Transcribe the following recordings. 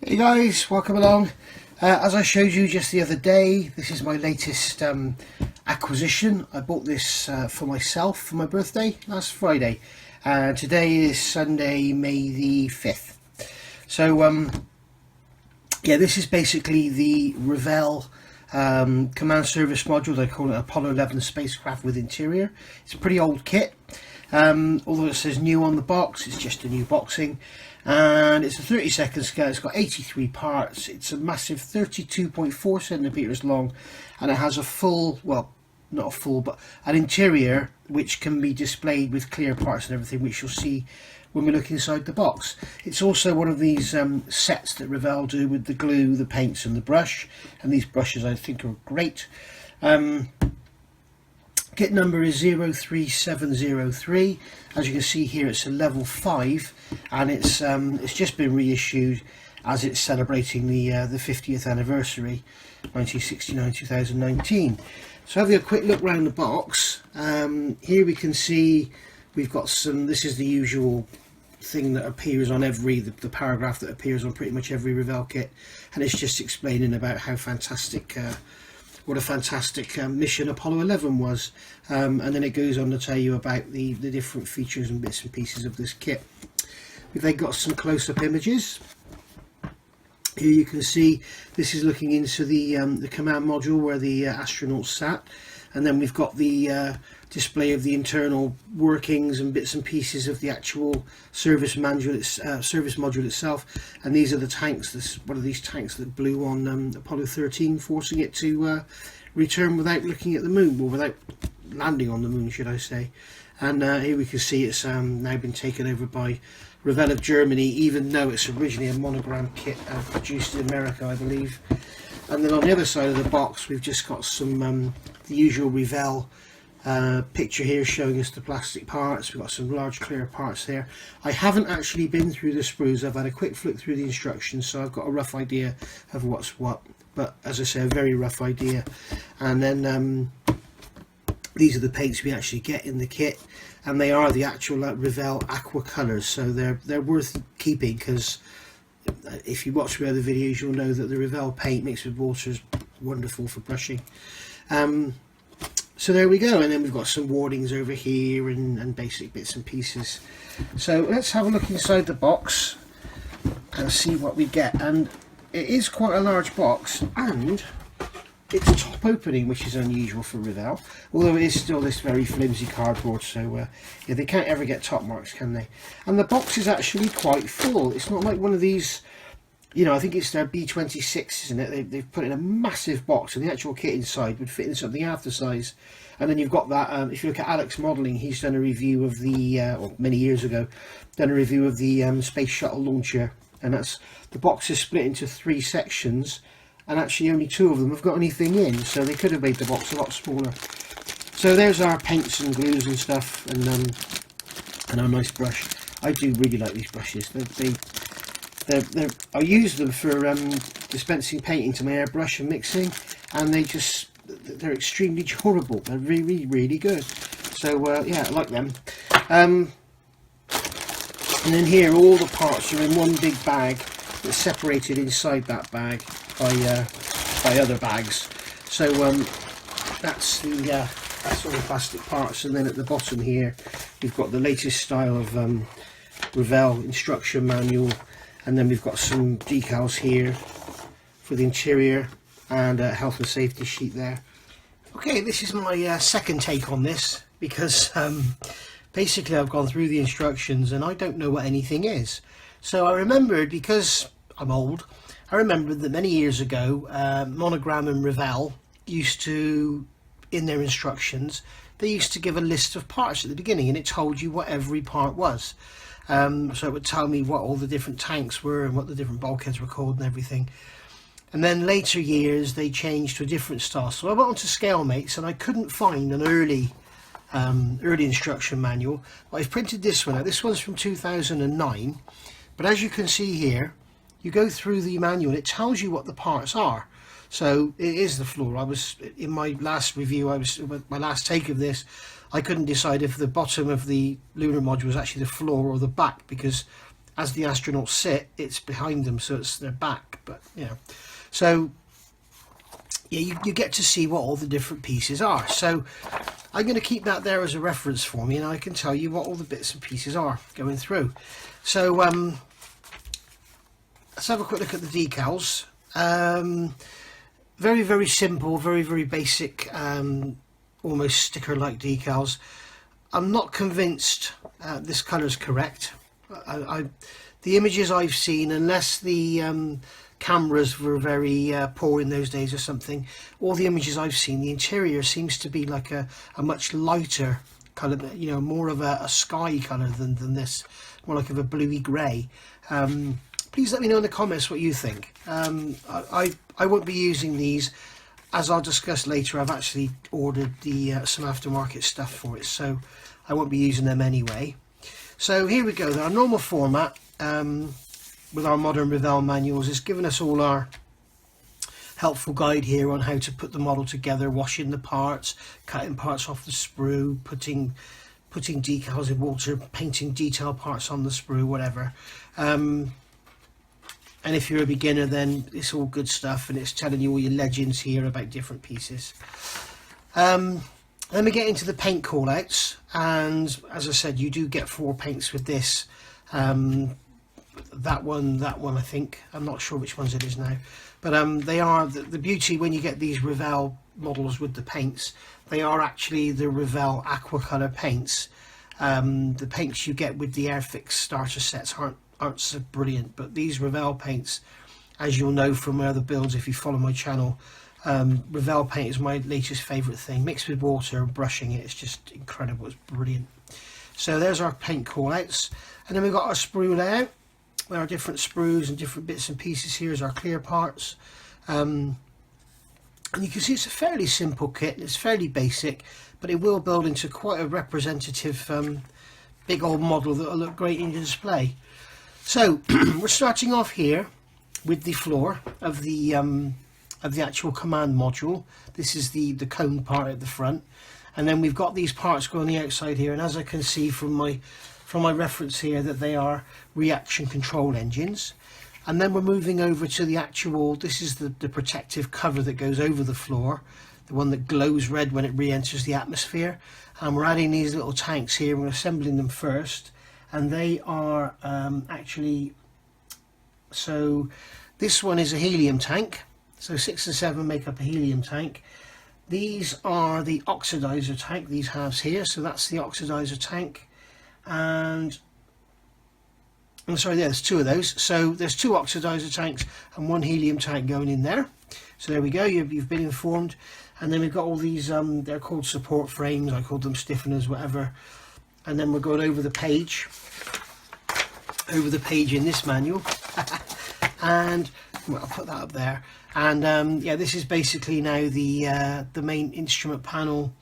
Hey guys, welcome along. As I showed you just the other day, this is my latest acquisition. I bought this for myself for my birthday last Friday. Today is Sunday, May the 5th. So yeah, this is basically the Revell command service module. They call it Apollo 11 spacecraft with interior. It's a pretty old kit. Although it says new on the box, it's just a new boxing, and it's a 32nd scale. It's got 83 parts. It's a massive 32.4 centimeters long, and it has a full, well, not a full, but an interior which can be displayed with clear parts and everything, which you'll see when we look inside the box. It's also one of these sets that Revell do with the glue, the paints and the brush, and these brushes I think are great. Kit number is 03703. As you can see here, it's a level 5, and it's just been reissued as it's celebrating the 50th anniversary, 1969-2019. So having a quick look around the box, here we can see we've got some. This is the usual thing that appears on every the paragraph that appears on pretty much every Revell kit, and it's just explaining about how fantastic. What a fantastic mission Apollo 11 was, and then it goes on to tell you about the different features and bits and pieces of this kit. We've then got some close-up images. Here you can see this is looking into the command module where the astronauts sat, and then we've got the display of the internal workings and bits and pieces of the actual service module itself. And these are the tanks. This one of these tanks that blew on Apollo 13, forcing it to return without looking at the moon, or without landing on the moon, should I say. And here we can see it's now been taken over by Revell of Germany, even though it's originally a Monogram kit produced in America, I believe. And then on the other side of the box, we've just got some the usual Revell picture here showing us the plastic parts. We've got some large clear parts there. I haven't actually been through the sprues. I've had a quick flick through the instructions, so I've got a rough idea of what's what, but as I say, a very rough idea. And then these are the paints we actually get in the kit, and they are the actual Revell aqua colours, so they're worth keeping, because if you watch the other videos you'll know that the Revell paint mixed with water is wonderful for brushing. So there we go, and then we've got some warnings over here and basic bits and pieces. So let's have a look inside the box and see what we get. And it is quite a large box, and it's top opening, which is unusual for Revell, although it is still this very flimsy cardboard, so yeah, they can't ever get top marks, can they? And the box is actually quite full. It's not like one of these, you know, I think it's their B26, isn't it? They've put in a massive box, and the actual kit inside would fit in something half the size. And then you've got that, if you look at Alex Modelling, he's done a review of the, well, many years ago, done a review of the Space Shuttle launcher, and that's, the box is split into 3 sections, and actually only 2 of them have got anything in, so they could have made the box a lot smaller. So there's our paints and glues and stuff, and our nice brush. I do really like these brushes. I use them for dispensing paint into my airbrush and mixing, and they're extremely durable. They're really, really good. So yeah, I like them. And then here, all the parts are in one big bag that's separated inside that bag by other bags. So that's all the plastic parts. And then at the bottom here, we've got the latest style of Revell instruction manual. And then we've got some decals here for the interior, and a health and safety sheet there. Okay, this is my second take on this, because basically I've gone through the instructions and I don't know what anything is. So I remembered, because I'm old, I remembered that many years ago Monogram and Revell used to, in their instructions, they used to give a list of parts at the beginning, and it told you what every part was. So it would tell me what all the different tanks were and what the different bulkheads were called and everything. And then later years they changed to a different style. So I went on to Scalemates, and I couldn't find an early instruction manual. But I've printed this one out. This one's from 2009. But as you can see here, you go through the manual and it tells you what the parts are. So it is the floor. I was, in my last review, my last take of this, I couldn't decide if the bottom of the lunar module was actually the floor or the back, because as the astronauts sit, it's behind them, so it's their back. But so yeah, you get to see what all the different pieces are. So I'm going to keep that there as a reference for me, and I can tell you what all the bits and pieces are going through. So let's have a quick look at the decals. Very, very simple, very, very basic, almost sticker-like decals. I'm not convinced this colour is correct. The images I've seen, unless the cameras were very poor in those days or something, all the images I've seen, the interior seems to be like a much lighter colour, more of a sky colour than this, more like of a bluey grey. Please let me know in the comments what you think. I won't be using these, as I'll discuss later. I've actually ordered some aftermarket stuff for it, so I won't be using them anyway. So here we go. Our normal format with our modern Revell manuals is giving us all our helpful guide here on how to put the model together, washing the parts, cutting parts off the sprue, putting decals in water, painting detail parts on the sprue, whatever. And if you're a beginner, then it's all good stuff, and it's telling you all your legends here about different pieces. Then we get into the paint call-outs, and as I said, you do get 4 paints with this. That one, I think. I'm not sure which ones it is now. But they are, the beauty when you get these Revell models with the paints, they are actually the Revell aquacolor paints. The paints you get with the Airfix starter sets aren't so brilliant, but these Revell paints, as you'll know from my other builds if you follow my channel, Revell paint is my latest favourite thing. Mixed with water and brushing it, it's just incredible, it's brilliant. So there's our paint call-outs, and then we've got our sprue layout. There are different sprues and different bits and pieces. Here's our clear parts, and you can see it's a fairly simple kit. It's fairly basic, but it will build into quite a representative big old model that will look great in your display. So we're starting off here with the floor of the actual command module. This is the cone part at the front, and then we've got these parts going on the outside here, and as I can see from my reference here, that they are reaction control engines. And then we're moving over to the actual, this is the protective cover that goes over the floor, the one that glows red when it re-enters the atmosphere. And we're adding these little tanks here, we're assembling them first, and they are actually, so this one is a helium tank, so 6 and 7 make up a helium tank. These are the oxidizer tank, these halves here, so that's the oxidizer tank. And I'm sorry, there's 2 of those, so there's 2 oxidizer tanks and 1 helium tank going in there. So there we go, you've been informed. And then we've got all these, they're called support frames, I called them stiffeners, whatever. And then we're going over the page in this manual. And well, I'll put that up there. And yeah, this is basically now the main instrument panel,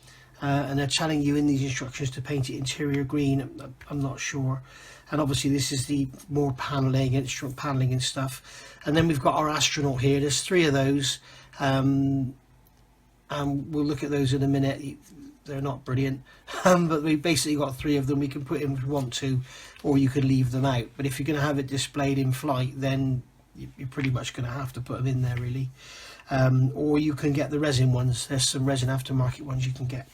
and they're telling you in these instructions to paint it interior green. I'm not sure. And obviously this is the more paneling, instrument paneling and stuff. And then we've got our astronaut here. There's 3 of those, and we'll look at those in a minute. They're not brilliant, but we've basically got 3 of them. We can put in if we want to, or you can leave them out. But if you're going to have it displayed in flight, then you're pretty much going to have to put them in there, really. Or you can get the resin ones. There's some resin aftermarket ones you can get.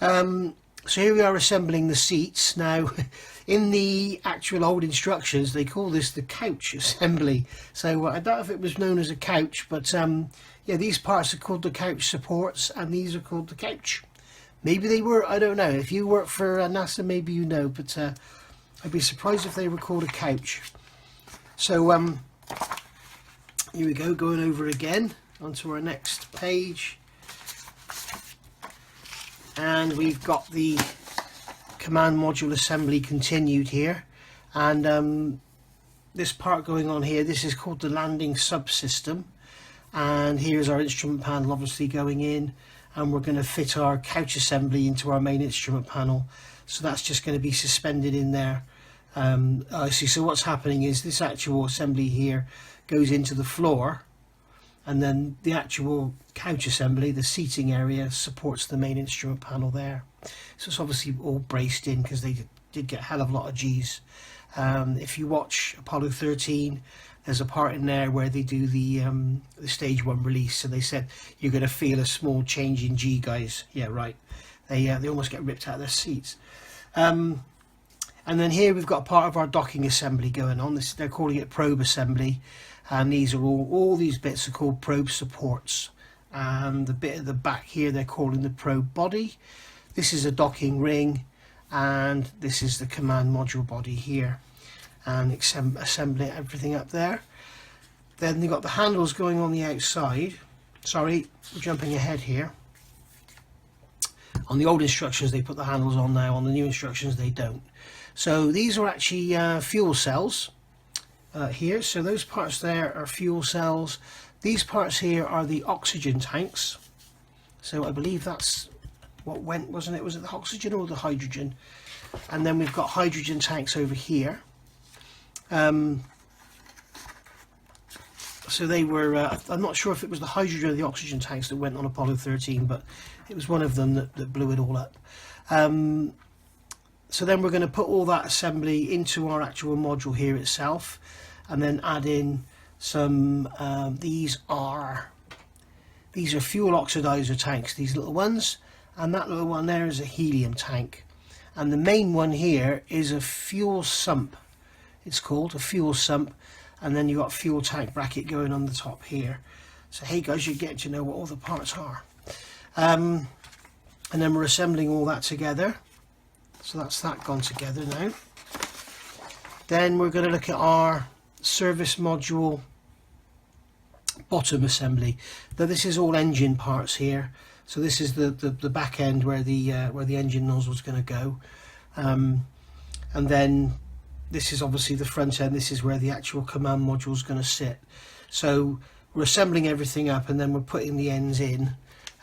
So here we are assembling the seats. Now, in the actual old instructions, they call this the couch assembly. So I don't know if it was known as a couch, but yeah, these parts are called the couch supports, and these are called the couch. Maybe they were, I don't know. If you work for NASA, maybe you know, but I'd be surprised if they were called a couch. So here we go, going over again onto our next page. And we've got the command module assembly continued here, and this part going on here, this is called the landing subsystem, and here's our instrument panel obviously going in, and we're going to fit our couch assembly into our main instrument panel, so that's just going to be suspended in there. I see. So what's happening is this actual assembly here goes into the floor, and then the actual couch assembly, the seating area, supports the main instrument panel there. So it's obviously all braced in because they did get a hell of a lot of G's If you watch Apollo 13, there's a part in there where they do the stage 1 release, so they said you're going to feel a small change in G, guys. Yeah, right. They almost get ripped out of their seats. And then here we've got part of our docking assembly going on. They're calling it probe assembly, and these are all these bits are called probe supports. And the bit at the back here they're calling the probe body. This is a docking ring, and this is the command module body here, and assembling everything up there. Then they've got the handles going on the outside. Sorry, we're jumping ahead here. On the old instructions they put the handles on now, on the new instructions they don't. So these are actually fuel cells here. So those parts there are fuel cells. These parts here are the oxygen tanks. So I believe that's what went, wasn't it? Was it the oxygen or the hydrogen? And then we've got hydrogen tanks over here. So they were, I'm not sure if it was the hydrogen or the oxygen tanks that went on Apollo 13, but it was one of them that blew it all up. So then we're going to put all that assembly into our actual module here itself, and then add in some, these are fuel oxidizer tanks, these little ones, and that little one there is a helium tank. And the main one here is a fuel sump. It's called a fuel sump, and then you've got a fuel tank bracket going on the top here. So hey guys, you're getting to know what all the parts are. And then we're assembling all that together. So that's that gone together now. Then we're going to look at our service module bottom assembly. Now this is all engine parts here. So this is the back end where the engine nozzle is going to go, and then this is obviously the front end. This is where the actual command module is going to sit. So we're assembling everything up, and then we're putting the ends in,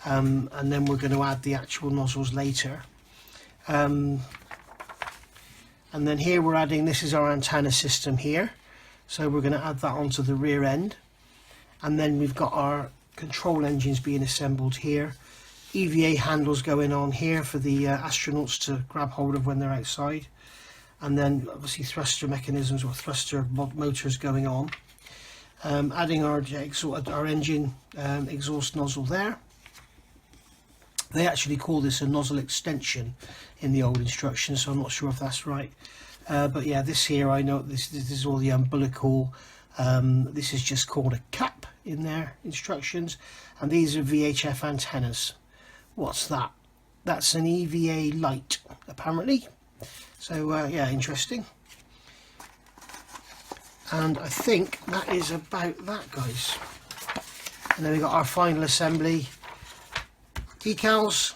and then we're going to add the actual nozzles later. And then here we're adding, this is our antenna system here, so we're going to add that onto the rear end. And then we've got our control engines being assembled here, EVA handles going on here for the astronauts to grab hold of when they're outside, and then obviously thruster mechanisms or thruster motors going on. Adding our engine exhaust nozzle there. They actually call this a nozzle extension in the old instructions, so I'm not sure if that's right. But yeah, this here, I know this is all the umbilical. This is just called a cap in their instructions, and these are VHF antennas. What's that? That's an EVA light, apparently. So yeah, interesting. And I think that is about that, guys. And then we got our final assembly, decals,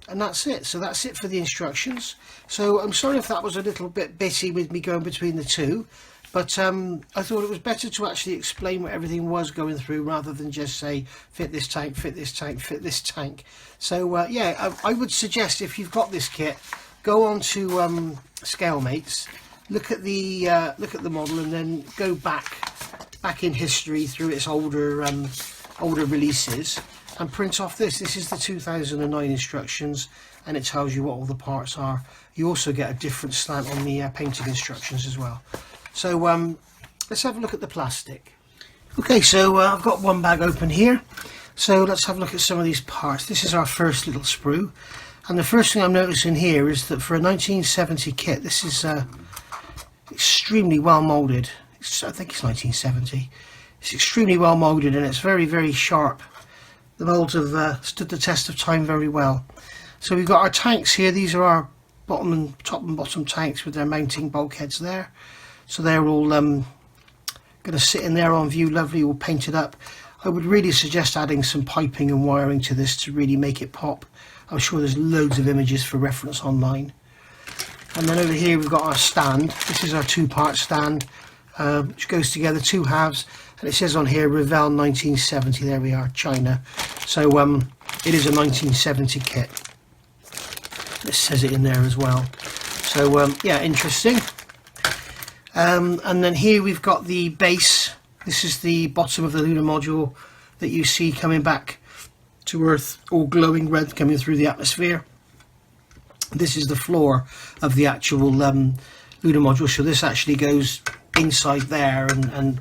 and that's it. So that's it for the instructions. So I'm sorry if that was a little bit bitty with me going between the two, but I thought it was better to actually explain what everything was going through rather than just say fit this tank, fit this tank, fit this tank. So yeah, I would suggest if you've got this kit, go on to ScaleMates, look at the model, and then go back in history through its older releases and print off this. This is the 2009 instructions, and it tells you what all the parts are. You also get a different slant on the painting instructions as well. So let's have a look at the plastic. Okay, so I've got one bag open here, so let's have a look at some of these parts. This is our first little sprue, and the first thing I'm noticing here is that for a 1970 kit, this is extremely well moulded. I think it's 1970. It's extremely well moulded, and it's very, very sharp. The moulds have stood the test of time very well. So we've got our tanks here. These are our top and bottom tanks with their mounting bulkheads there. So they're all going to sit in there on view, lovely, all painted up. I would really suggest adding some piping and wiring to this to really make it pop. I'm sure there's loads of images for reference online. And then over here we've got our stand. This is our two-part stand, which goes together, two halves, and it says on here Revell 1970. There we are, China. So it is a 1970 kit. It says it in there as well. So yeah, interesting. And then here we've got the base. This is the bottom of the lunar module that you see coming back to Earth, all glowing red coming through the atmosphere. This is the floor of the actual lunar module. So this actually goes inside there, and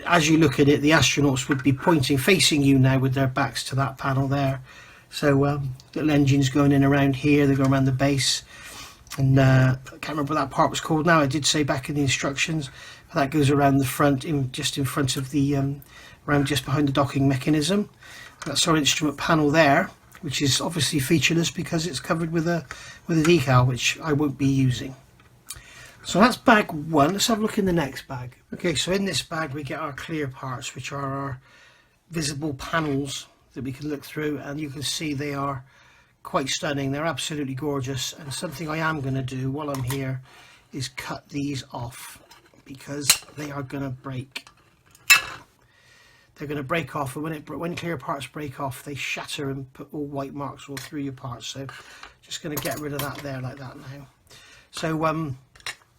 as you look at it, the astronauts would be pointing, facing you now with their backs to that panel there. So little engines going in around here, they go around the base, and I can't remember what that part was called now. I did say back in the instructions, but that goes around the front, just in front of the, around just behind the docking mechanism. That's our instrument panel there, which is obviously featureless because it's covered with a decal, which I won't be using. So that's bag one. Let's have a look in the next bag. Okay, so in this bag we get our clear parts, which are our visible panels that we can look through, and you can see they are quite stunning. They're absolutely gorgeous, and something I am going to do while I'm here is cut these off, because they are going to break. They're going to break off, and when clear parts break off, they shatter and put all white marks all through your parts. So just going to get rid of that there like that now. So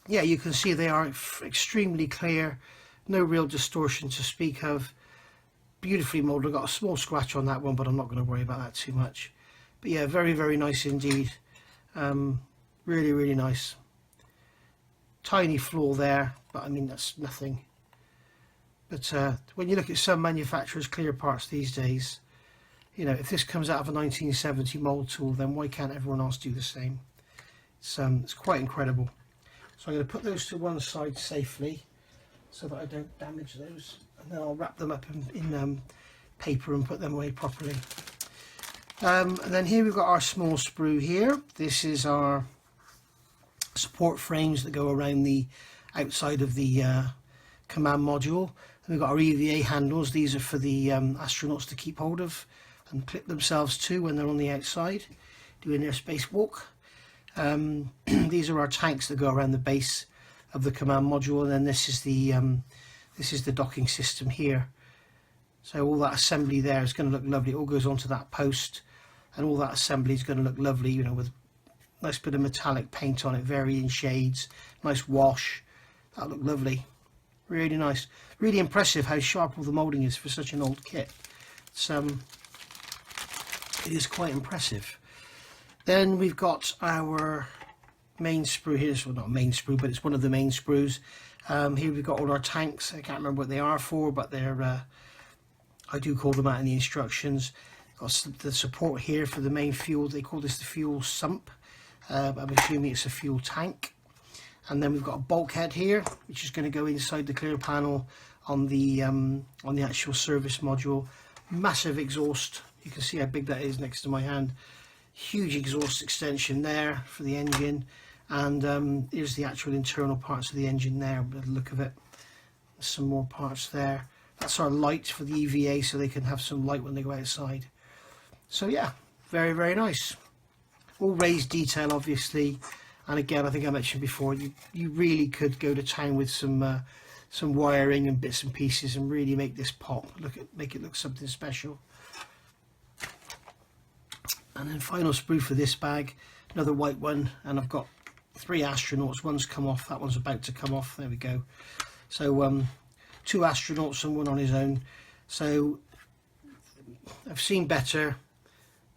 yeah, you can see they are extremely clear, no real distortion to speak of. Beautifully moulded. I've got a small scratch on that one, but I'm not going to worry about that too much. But yeah, very, very nice indeed. Really, really nice. Tiny flaw there, but I mean, that's nothing. But when you look at some manufacturers' clear parts these days, you know, if this comes out of a 1970 mould tool, then why can't everyone else do the same? It's quite incredible. So I'm going to put those to one side safely so that I don't damage those, and then I'll wrap them up in paper and put them away properly. And then here we've got our small sprue here. This is our support frames that go around the outside of the command module. And we've got our EVA handles. These are for the astronauts to keep hold of and clip themselves to when they're on the outside doing their spacewalk. These are our tanks that go around the base of the command module, and then this is the docking system here. So all that assembly there is going to look lovely. It all goes onto that post, and all that assembly is going to look lovely, you know, with a nice bit of metallic paint on it, varying shades, nice wash. That'll look lovely. Really nice. Really impressive how sharp all the moulding is for such an old kit. It is quite impressive. Then we've got our main sprue here. Well, not main sprue, but it's one of the main sprues. Here we've got all our tanks. I can't remember what they are for, but they're I do call them out in the instructions. Got the support here for the main fuel. They call this the fuel sump. I'm assuming it's a fuel tank. And then we've got a bulkhead here, which is going to go inside the clear panel on the actual service module. Massive exhaust. You can see how big that is next to my hand. Huge exhaust extension there for the engine, and here's the actual internal parts of the engine there by the look of it. Some more parts there. That's our light for the EVA, so they can have some light when they go outside. So yeah, very, very nice. All raised detail, obviously, and again, I think I mentioned before, you really could go to town with some wiring and bits and pieces and really make this pop. Make it look something special. And then final sprue for this bag, another white one, and I've got 3 astronauts. One's come off, that one's about to come off. There we go. So 2 astronauts and one on his own. So I've seen better,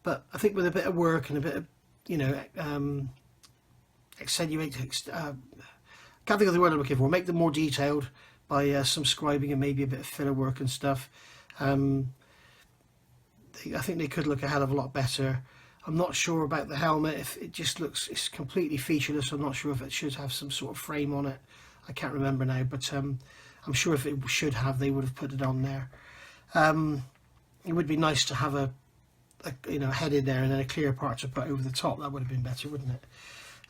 but I think with a bit of work and a bit of, you know, can't think of the word I'm looking for. Make them more detailed by some scribing and maybe a bit of filler work and stuff. I think they could look a hell of a lot better. I'm not sure about the helmet. If it just looks, it's completely featureless. I'm not sure if it should have some sort of frame on it. I can't remember now, but I'm sure if it should have, they would have put it on there. It would be nice to have a head in there and then a clear part to put over the top. That would have been better, wouldn't it?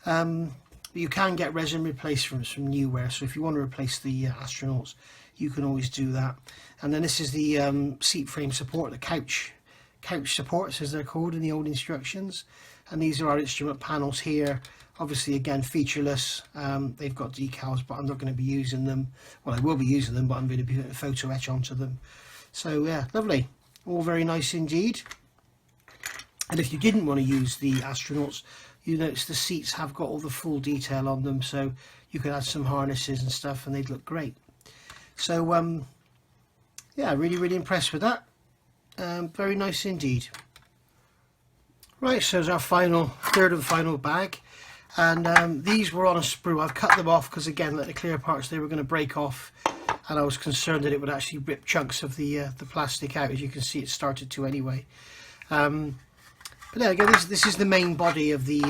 But you can get resin replaced from Newware, so if you want to replace the astronauts, you can always do that. And then this is the seat frame support, the couch supports as they're called in the old instructions. And these are our instrument panels here. Obviously, again, featureless. They've got decals, but I'm not going to be using them. Well, I will be using them, but I'm going to be putting a photo etch onto them. So yeah, lovely. All very nice indeed. And if you didn't want to use the astronauts, you notice the seats have got all the full detail on them, so you could add some harnesses and stuff and they'd look great. So yeah, really, really impressed with that. Very nice indeed. Right, so it's our third and final bag. And these were on a sprue. I've cut them off because, again, like the clear parts, they were going to break off, and I was concerned that it would actually rip chunks of the plastic out. As you can see, it started to anyway. But there again, this is the main body of the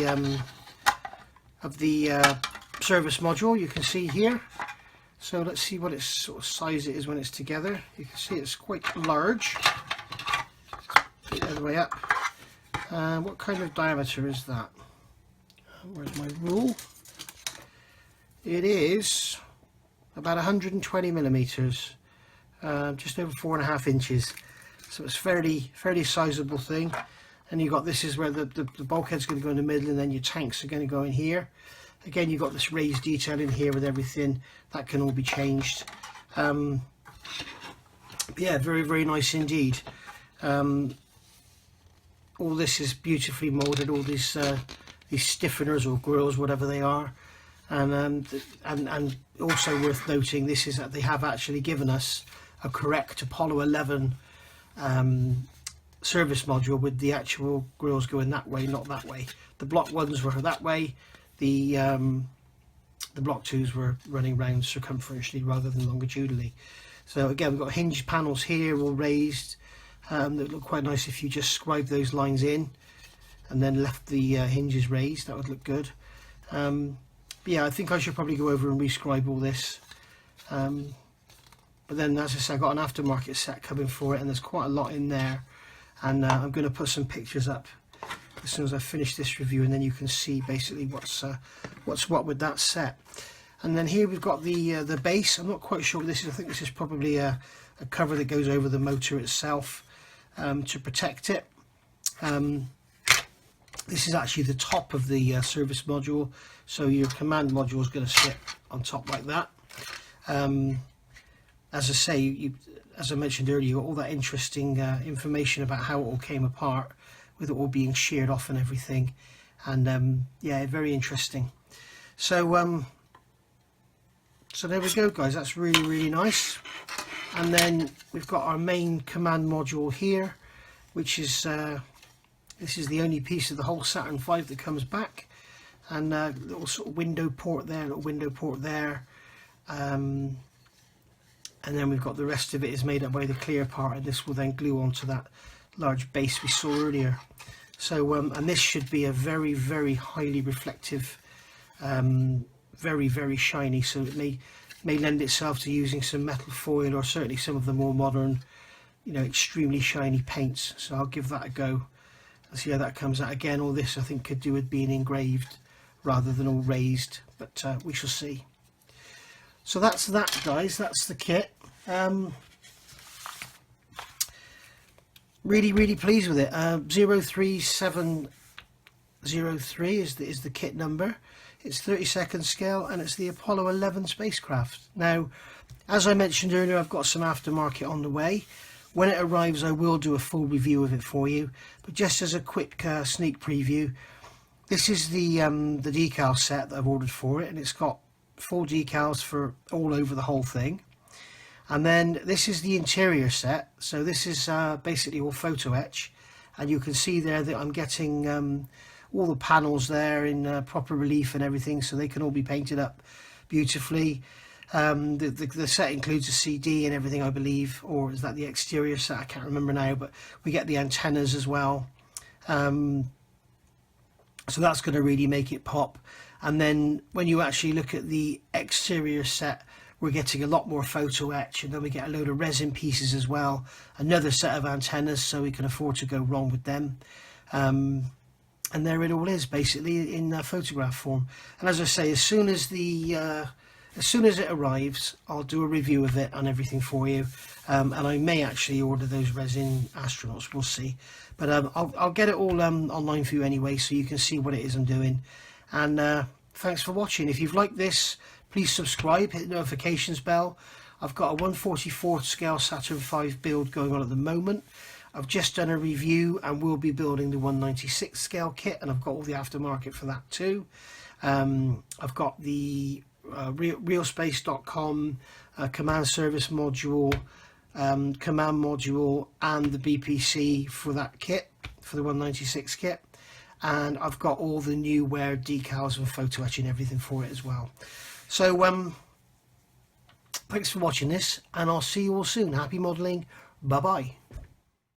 service module. You can see here. So let's see what its sort of size it is when it's together. You can see it's quite large. Put it the other way up. What kind of diameter is that? Where's my rule? It is about 120 millimeters, just over 4.5 inches. So it's fairly sizable thing. And you've got, this is where the bulkhead's going to go in the middle, and then your tanks are going to go in here. Again, you've got this raised detail in here with everything. That can all be changed. Yeah, very nice indeed. All this is beautifully moulded. All these stiffeners or grills, whatever they are, and also worth noting, this is that they have actually given us a correct Apollo 11 service module with the actual grills going that way, not that way. The block ones were that way. The block twos were running round circumferentially rather than longitudinally. So again, we've got hinged panels here, all raised. That would look quite nice if you just scribed those lines in and then left the hinges raised. That would look good. But yeah, I think I should probably go over and rescribe all this. But then, as I said, I've got an aftermarket set coming for it, and there's quite a lot in there. And I'm going to put some pictures up as soon as I finish this review, and then you can see basically what's what with that set. And then here we've got the base. I'm not quite sure what this is. I think this is probably a cover that goes over the motor itself to protect it. This is actually the top of the service module, so your command module is going to sit on top like that. As I say, as I mentioned earlier, you got all that interesting information about how it all came apart, with it all being sheared off and everything, and yeah, very interesting. So so there we go, guys. That's really nice. And then we've got our main command module here, which is this is the only piece of the whole Saturn V that comes back, and little sort of window port there, little window port there, and then we've got the rest of it is made up by the clear part, and this will then glue onto that large base we saw earlier. So and this should be a very highly reflective, very shiny, so it may lend itself to using some metal foil, or certainly some of the more modern, you know, extremely shiny paints. So I'll give that a go and see how that comes out. Again, all this I think could do with being engraved rather than all raised, but we shall see. So that's that, guys. That's the kit. Really pleased with it. 03703 is the kit number. It's 32nd scale, and it's the Apollo 11 spacecraft. Now, as I mentioned earlier, I've got some aftermarket on the way. When it arrives, I will do a full review of it for you. But just as a quick sneak preview, this is the decal set that I've ordered for it, and it's got full decals for all over the whole thing. And then this is the interior set. So this is basically all photo etch, and you can see there that I'm getting all the panels there in proper relief and everything, so they can all be painted up beautifully. The set includes a CD and everything, I believe, or is that the exterior set? I can't remember now, but we get the antennas as well. So that's going to really make it pop. And then when you actually look at the exterior set, we're getting a lot more photo etch, and then we get a load of resin pieces as well. Another set of antennas, so we can afford to go wrong with them. And there it all is, basically in photograph form. And as I say, as soon as it arrives, I'll do a review of it and everything for you. And I may actually order those resin astronauts. We'll see. But I'll get it all online for you anyway, so you can see what it is I'm doing. And thanks for watching. If you've liked this, please subscribe, hit the notifications bell. I've got a 1/44 scale Saturn V build going on at the moment. I've just done a review, and we'll be building the 1/96 scale kit, and I've got all the aftermarket for that too. I've got the realspace.com command service module, command module, and the BPC for that kit, for the 1/96 kit. and I've got all the new wear decals and photo etching and everything for it as well. So thanks for watching this, and I'll see you all soon. Happy modelling. Bye bye.